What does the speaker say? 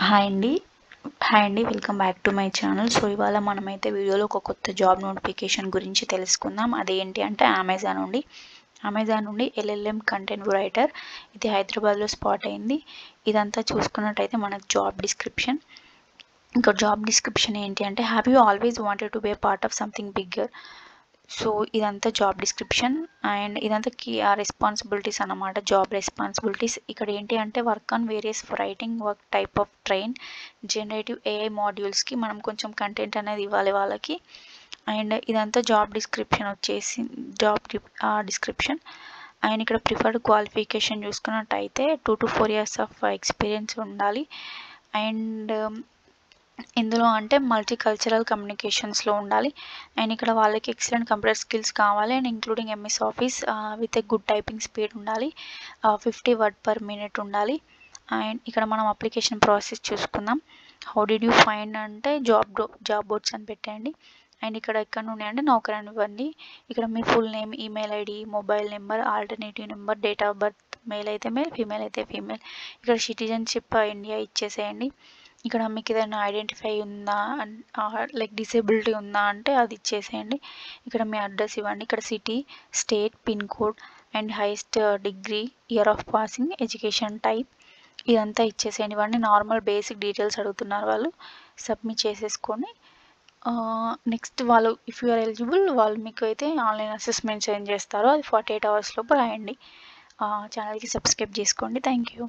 Hi అండి. Welcome back to my channel. So ఇవాళ మనమైతే వీడియోలో ఒక కొత్త జాబ్ నోటిఫికేషన్ గురించి తెలుసుకుందాం. అదేంటి అంటే అమెజాన్ నుండి ఎల్ఎల్ఎం కంటెంట్ రైటర్. ఇది హైదరాబాద్లో స్పాట్ అయింది. ఇదంతా చూసుకున్నట్టయితే మనకు జాబ్ డిస్క్రిప్షన్. ఇంకా జాబ్ డిస్క్రిప్షన్ ఏంటి అంటే have you always wanted to be a part of something bigger. So ఇదంతా జాబ్ డిస్క్రిప్షన్ అండ్ ఇదంతా రెస్పాన్సిబిలిటీస్ అన్నమాట. జాబ్ రెస్పాన్సిబిలిటీస్ ఇక్కడ ఏంటి అంటే work on various writing work type of train generative AI మాడ్యూల్స్కి మనం కొంచెం కంటెంట్ అనేది ఇవ్వాలి వాళ్ళకి. అండ్ ఇదంతా జాబ్ డిస్క్రిప్షన్ వచ్చేసి డిస్క్రిప్షన్. అండ్ ఇక్కడ ప్రిఫర్డ్ క్వాలిఫికేషన్ చూసుకున్నట్టయితే 2 to 4 years ఆఫ్ ఎక్స్పీరియన్స్ ఉండాలి. అండ్ ఇందులో అంటే మల్టీ కల్చరల్ కమ్యూనికేషన్స్లో ఉండాలి. అండ్ ఇక్కడ వాళ్ళకి ఎక్సలెంట్ కంప్యూటర్ స్కిల్స్ కావాలి and including MS office with a good typing speed ఉండాలి. 50 word/minute ఉండాలి. అండ్ ఇక్కడ మనం అప్లికేషన్ ప్రాసెస్ చూసుకుందాం. హౌ డిడ్ యూ ఫైండ్ అంటే జాబ్ బోర్డ్స్ అని పెట్టండి. అండ్ ఇక్కడ ఎక్కడ నుండి అంటే నౌకరీ అని ఇవ్వండి. ఇక్కడ మీ full name, email ID, mobile number, alternative number, date of birth, male అయితే మేల్, ఫీమేల్ అయితే ఫీమేల్. ఇక్కడ సిటిజన్షిప్ ఇండియా ఇచ్చేసేయండి. ఇక్కడ మీకు ఏదైనా ఐడెంటిఫై ఉందా లైక్ డిసేబిలిటీ ఉందా అంటే అది ఇచ్చేసేయండి. ఇక్కడ మీ అడ్రస్ ఇవ్వండి. ఇక్కడ city, state, pin code and highest degree, year of passing, education type ఇదంతా ఇచ్చేసేయండి. ఇవన్నీ నార్మల్ బేసిక్ డీటెయిల్స్ అడుగుతున్నారు వాళ్ళు. సబ్మిట్ చేసేసుకొని నెక్స్ట్ వాళ్ళు ఇఫ్ యూ ఆర్ ఎలిజిబుల్ వాళ్ళు మీకు అయితే ఆన్లైన్ అసెస్మెంట్ సెండ్ చేస్తారు. అది 48 hours లోపు రాయండి. ఛానల్కి సబ్స్క్రైబ్ చేసుకోండి. Thank you.